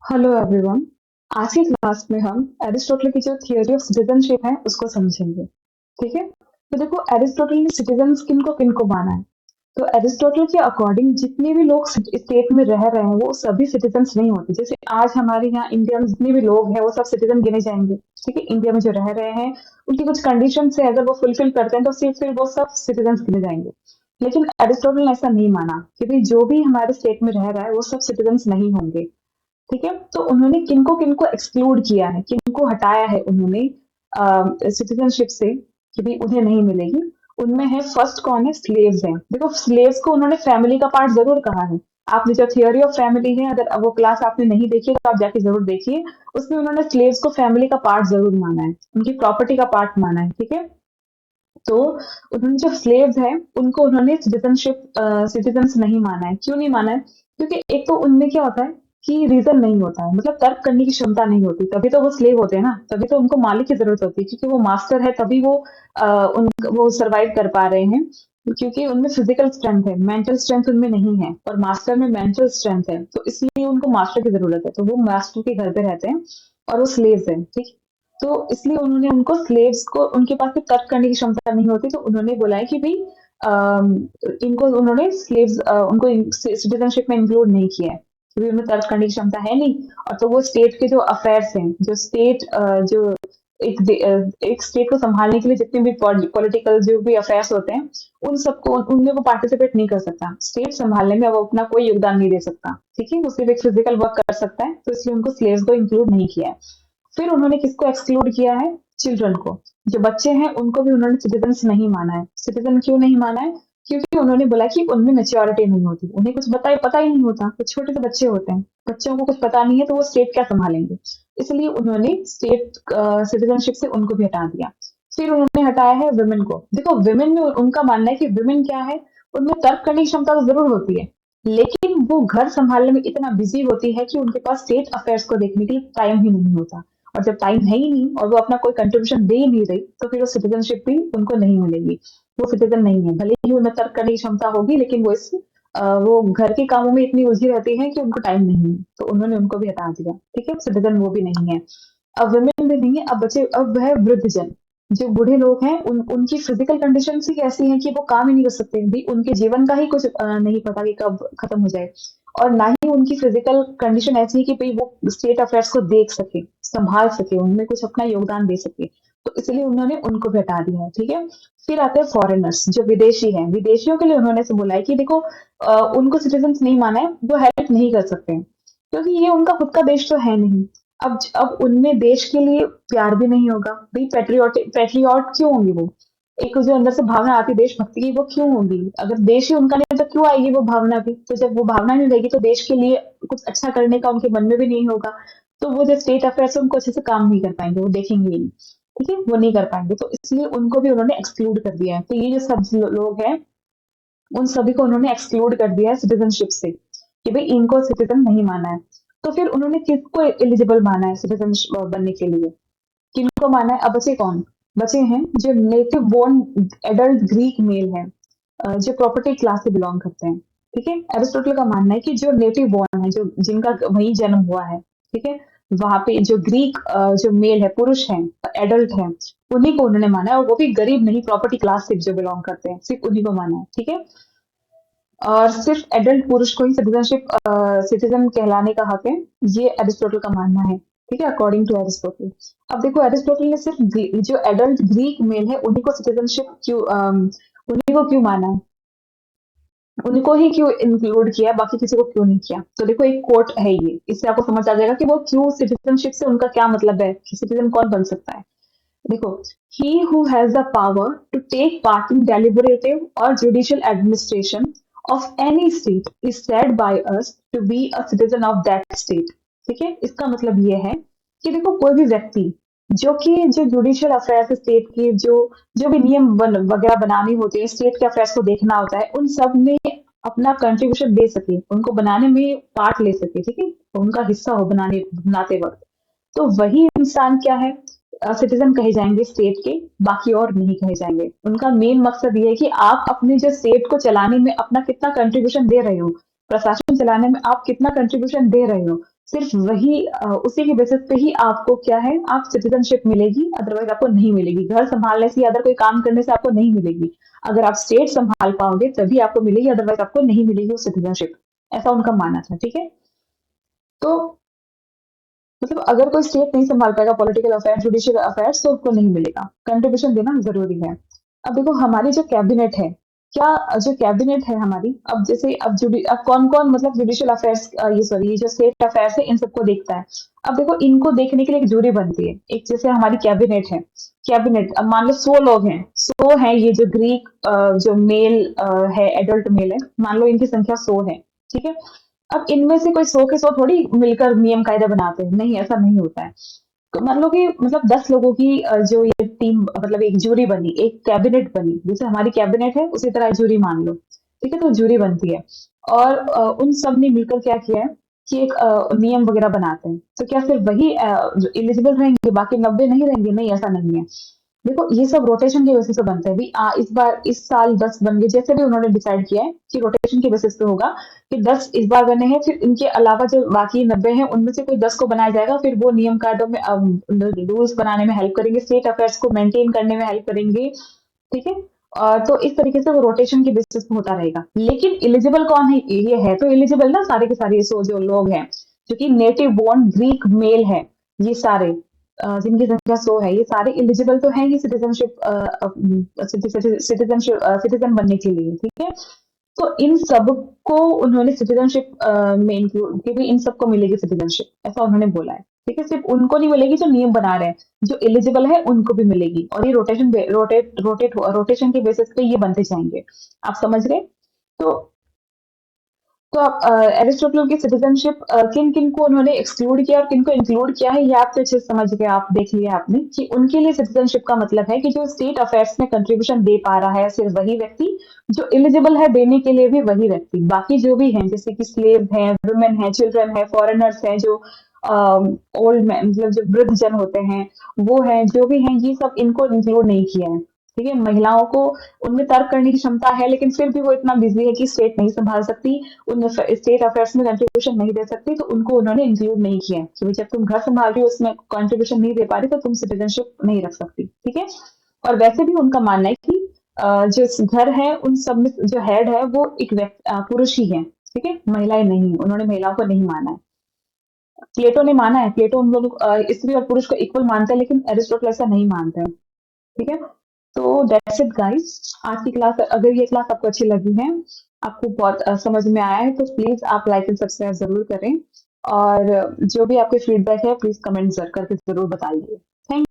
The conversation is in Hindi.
Hello everyone. आज की क्लास में हम एरिस्टोटल की जो थियोरी ऑफ सिटीजनशिप है उसको समझेंगे। ठीक है। तो देखो, एरिस्टोटल ने सिटीजन्स किनको किनको माना है। तो एरिस्टोटल के अकॉर्डिंग जितने भी लोग स्टेट में रह रहे हैं वो सभी सिटीजन्स नहीं होते। जैसे आज हमारे यहाँ इंडिया में जितने भी लोग हैं वो सब सिटीजन गिने जाएंगे। ठीक है, इंडिया में जो रह रहे हैं उनकी कुछ कंडीशन है, अगर वो फुलफिल करते हैं तो सिर्फ फिर वो सब सिटीजन्स गिने जाएंगे। लेकिन एरिस्टोटल ने ऐसा नहीं माना कि भाई जो भी हमारे स्टेट में रह रहा है वो सब सिटीजन्स नहीं होंगे। ठीक है, तो उन्होंने किनको किनको एक्सक्लूड किया है, किनको हटाया है उन्होंने सिटीजनशिप से कि भी उन्हें नहीं मिलेगी। उनमें है, फर्स्ट कौन है, स्लेव्स हैं। देखो, स्लेव्स को उन्होंने फैमिली का पार्ट जरूर कहा है। आपने जो थियोरी ऑफ फैमिली है, अगर वो क्लास आपने नहीं देखी है तो आप जाके जरूर देखिए। उसमें उन्होंने स्लेव्स को फैमिली का पार्ट जरूर माना है, उनकी प्रॉपर्टी का पार्ट माना है। ठीक है। तो उन्होंने जो स्लेव्स हैं उनको उन्होंने सिटीजन्स नहीं माना है। क्यों नहीं माना है? क्योंकि एक तो उनमें क्या होता है कि रीजन नहीं होता है, मतलब तर्क करने की क्षमता नहीं होती, तभी तो वो स्लेव होते हैं ना, तभी तो उनको मालिक की जरूरत होती है, क्योंकि वो मास्टर है तभी वो सरवाइव कर पा रहे हैं। क्योंकि उनमें फिजिकल स्ट्रेंथ है, मेंटल स्ट्रेंथ उनमें नहीं है, और मास्टर में मेंटल स्ट्रेंथ है, तो इसलिए उनको मास्टर की जरूरत है, तो वो मास्टर के घर पे रहते हैं और वो स्लेव्स हैं। ठीक। तो इसलिए उन्होंने उनको स्लेव्स को, उनके पास भी तर्क करने की क्षमता नहीं होती, तो उन्होंने बोला है कि भाई अम, इनको उन्होंने स्लेव्स उनको सिटीजनशिप में इंक्लूड नहीं किया है क्योंकि उनमें तर्क करने की क्षमता है नहीं। और तो वो स्टेट के जो अफेयर्स हैं, जो स्टेट जो एक स्टेट को संभालने के लिए जितने भी पॉलिटिकल जो भी अफेयर्स होते हैं उन सबको उनमें वो पार्टिसिपेट नहीं कर सकता। स्टेट संभालने में वो अपना कोई योगदान नहीं दे सकता। ठीक है, वो सिर्फ एक फिजिकल वर्क कर सकता है, तो इसलिए उनको स्लेव्स को इंक्लूड नहीं किया है। फिर उन्होंने किसको एक्सक्लूड किया है? चिल्ड्रन को। जो बच्चे हैं उनको भी उन्होंने सिटीजन नहीं माना है। सिटीजन क्यों नहीं माना है? क्योंकि उन्होंने बोला कि उनमें मेच्योरिटी नहीं होती, उन्हें कुछ पता ही नहीं होता, कुछ छोटे से बच्चे होते हैं, बच्चों को कुछ पता नहीं है तो वो स्टेट क्या संभालेंगे। इसलिए उन्होंने स्टेट सिटीजनशिप से उनको भी हटा दिया। फिर उन्होंने हटाया है विमेन को। देखो, विमेन में उनका मानना है कि विमेन क्या है, उनमें तर्क करने की क्षमता तो जरूर होती है, लेकिन वो घर संभालने में इतना बिजी होती है कि उनके पास स्टेट अफेयर्स को देखने के लिए टाइम ही नहीं होता। और जब टाइम है ही नहीं और वो अपना कोई कंट्रीब्यूशन दे ही नहीं रही, तो फिर वो सिटीजनशिप भी उनको नहीं मिलेगी। वो सिटीजन नहीं है, भले ही उन्हें तर्क करने की क्षमता होगी, लेकिन वो घर के कामों में इतनी उलझी रहती है कि उनको टाइम नहीं है, तो उन्होंने उनको भी हटा दिया। ठीक है, सिटीजन वो भी नहीं है। अब वुमेन भी नहीं है, अब बचे, अब है वृद्धजन। जो बूढ़े लोग हैं उनकी फिजिकल कंडीशन ही ऐसी है कि वो काम ही नहीं कर सकते भी, उनके जीवन का ही कुछ नहीं पता कि कब खत्म हो जाए। और ना ही उनकी फिजिकल कंडीशन ऐसी है कि भाई वो स्टेट अफेयर्स को देख सके, संभाल सके, उनमें कुछ अपना योगदान दे सके, तो इसलिए उन्होंने उनको भी हटा दिया है। ठीक है। फिर आते हैं फॉरेनर्स, जो विदेशी हैं। विदेशियों के लिए उन्होंने से बोला है कि देखो, उनको सिटीजन नहीं माना है, वो हेल्प नहीं कर सकते क्योंकि ये उनका खुद का देश तो है नहीं। अब उनमें देश के लिए प्यार भी नहीं होगा भाई, पेट्रियोट क्यों होंगी वो? एक जो अंदर से भावना आती है देशभक्ति की, वो क्यों होगी? अगर देश ही उनका नहीं तो क्यों आएगी वो भावना भी? तो जब वो भावना नहीं रहेगी तो देश के लिए कुछ अच्छा करने का उनके मन में भी नहीं होगा, तो वो जो स्टेट अफेयर्स है उनको अच्छे से काम नहीं कर पाएंगे, वो देखेंगे ही नहीं। ठीक है, वो नहीं कर पाएंगे, तो इसलिए उनको भी उन्होंने एक्सक्लूड कर दिया है। तो ये जो सब लोग हैं उन सभी को उन्होंने एक्सक्लूड कर दिया है सिटीजनशिप से कि भाई इनको सिटीजन नहीं माना है। तो फिर उन्होंने किसको एलिजिबल माना है सिटीजन बनने के लिए? किनको माना है? अब बचे कौन? बचे हैं जो native born adult Greek male है, जो प्रॉपर्टी क्लास से बिलोंग करते हैं। ठीक है, एरिस्टोटल का मानना है कि जो नेटिव बोर्न है, जो जिनका वहीं जन्म हुआ है, ठीक है, वहां पे जो ग्रीक जो मेल है, पुरुष है, एडल्ट है, उन्हीं को उन्होंने माना है, और वो भी गरीब नहीं, प्रॉपर्टी क्लास से जो बिलोंग करते हैं, सिर्फ उन्हीं को माना है। ठीक है। और सिर्फ एडल्ट पुरुष को ही सिटीजन कहलाने का हक है, ये एरिस्टोटल का मानना है। ठीक है, अकॉर्डिंग टू एरिस्टोटल। अब देखो, एरिस्टोटल ने सिर्फ जो एडल्ट ग्रीक मेल है उन्हीं को सिटीजनशिप क्यों उन्हीं को क्यों माना है, उनको ही क्यों इंक्लूड किया, बाकी किसी को क्यों नहीं किया? तो देखो, एक कोट है ये, इससे आपको समझ आ जाएगा कि वो क्यों सिटीजनशिप से उनका क्या मतलब है, कि सिटीजन कौन बन सकता है। देखो, he who has the power to take part in deliberative or judicial administration of any state is said by us to be a citizen of that state। ठीक है, इसका मतलब ये है कि देखो, कोई भी व्यक्ति जो कि जो जुडिशियल अफेयर्स स्टेट की जो जो भी नियम वगैरह बनानी होती है, स्टेट के अफेयर्स को देखना होता है, उन सब में अपना कंट्रीब्यूशन दे सके, उनको बनाने में पार्ट ले सके। ठीक है, उनका हिस्सा हो बनाते वक्त, तो वही इंसान क्या है, सिटीजन कहे जाएंगे स्टेट के, बाकी और नहीं कहे जाएंगे। उनका मेन मकसद ये है कि आप अपने जो स्टेट को चलाने में अपना कितना कंट्रीब्यूशन दे रहे हो, प्रशासन चलाने में आप कितना कंट्रीब्यूशन दे रहे हो, सिर्फ वही उसी के बेसिस पे ही आपको क्या है, आप सिटीजनशिप मिलेगी, अदरवाइज आपको नहीं मिलेगी। घर संभालने से या अदर कोई काम करने से आपको नहीं मिलेगी। अगर आप स्टेट संभाल पाओगे तभी आपको मिलेगी, अदरवाइज आपको नहीं मिलेगी वो सिटीजनशिप। ऐसा उनका मानना था, ठीक है। तो मतलब अगर कोई स्टेट नहीं संभाल पाएगा पॉलिटिकल अफेयर्स, जुडिशियल अफेयर्स, तो उसको नहीं मिलेगा। कंट्रीब्यूशन देना जरूरी है। अब देखो हमारी जो कैबिनेट है, क्या जो कैबिनेट है हमारी, अब जैसे अब कौन कौन मतलब जुडिशियल अफेयर्स, ये सॉरी, ये जो स्टेट अफेयर्स है इन सबको देखता है। अब देखो इनको देखने के लिए एक जूरी बनती है, एक जैसे हमारी कैबिनेट है। कैबिनेट अब मान लो 100 लोग हैं, 100 हैं, ये जो ग्रीक जो मेल है, एडल्ट मेल है, मान लो इनकी संख्या 100 है, ठीक है। अब इनमें से कोई 100 के 100 थोड़ी मिलकर नियम कायदे बनाते हैं, नहीं, ऐसा नहीं होता है। तो मान लो कि मतलब 10 लोगों की जो ये टीम, मतलब एक जूरी बनी, एक कैबिनेट बनी, जैसे हमारी कैबिनेट है उसी तरह जूरी मान लो, ठीक है। तो जूरी बनती है और उन सब ने मिलकर क्या किया है कि एक नियम वगैरह बनाते हैं। तो क्या सिर्फ वही जो एलिजिबल रहेंगे, बाकी 90 नहीं रहेंगे? नहीं, ऐसा नहीं है। देखो ये सब रोटेशन के बेसिस पे बनता है। भी इस बार इस साल 10 बन गए, जैसे भी उन्होंने डिसाइड किया है कि रोटेशन के बेसिस पे होगा कि 10 इस बार बने हैं, फिर इनके अलावा जो बाकी 90 हैं उनमें से कोई 10 को बनाया जाएगा, फिर वो नियम कायदों में रूल्स बनाने में हेल्प करेंगे, स्टेट अफेयर्स को मेंटेन करने में हेल्प करेंगे, ठीक है। तो इस तरीके से वो रोटेशन के बेसिस पे होता रहेगा। लेकिन एलिजिबल कौन है? ये है तो एलिजिबल ना सारे के सारे सो जो लोग हैं जो कि नेटिव बोर्न ग्रीक मेल है, ये सारे जिनकी संख्या 100 है, ये सारे एलिजिबल तो हैं ये सिटीजनशिप सिटीजन बनने के लिए, ठीक है। तो इन सबको उन्होंने सिटीजनशिप में इंक्लूड कि भाई इन सबको मिलेगी सिटीजनशिप, ऐसा उन्होंने बोला है, ठीक है। सिर्फ उनको नहीं मिलेगी जो नियम बना रहे हैं, जो एलिजिबल है उनको भी मिलेगी, और ये रोटेशन के बेसिस पे ये बनते जाएंगे। आप समझ रहे? तो तो आप एरिस्टोटल की सिटीजनशिप किन किन को उन्होंने एक्सक्लूड किया और किन को इंक्लूड किया है, ये आप तो अच्छे से समझ गए, आप देख लिया आपने कि उनके लिए सिटीजनशिप का मतलब है कि जो स्टेट अफेयर्स में कंट्रीब्यूशन दे पा रहा है सिर्फ वही व्यक्ति, जो एलिजिबल है देने के लिए भी वही व्यक्ति, बाकी जो भी हैं जैसे कि स्लेव हैं, वुमेन हैं, चिल्ड्रन है, फॉरेनर्स हैं, जो ओल्ड मैन मतलब जो वृद्ध जन होते हैं, वो हैं, जो भी हैं, ये सब इनको इंक्लूड नहीं किया है, ठीक है। महिलाओं को उनमें तर्क करने की क्षमता है, लेकिन फिर भी वो इतना बिजी है कि स्टेट नहीं संभाल सकती, उन स्टेट अफेयर्स में कंट्रीब्यूशन नहीं दे सकती, तो उनको उन्होंने इंक्लूड नहीं किया है कि जब तुम घर संभाल रही हो उसमें कंट्रीब्यूशन नहीं दे पा रही तो तुम सिटीजनशिप नहीं रख सकती, ठीक है। और वैसे भी उनका मानना है कि जो घर है उन सब में जो हेड है वो एक पुरुष ही है, ठीक है, महिलाएं नहीं, उन्होंने महिलाओं को नहीं माना है। प्लेटो ने माना है, प्लेटो उन लोग स्त्री और पुरुष को इक्वल मानता है, लेकिन एरिस्टोटल ऐसा नहीं मानते हैं, ठीक है। तो दैट्स इट गाइस, आज की क्लास, अगर ये क्लास आपको अच्छी लगी है, आपको बहुत समझ में आया है, तो प्लीज आप लाइक एंड सब्सक्राइब जरूर करें, और जो भी आपके फीडबैक है प्लीज कमेंट करके जरूर बताइए। थैंक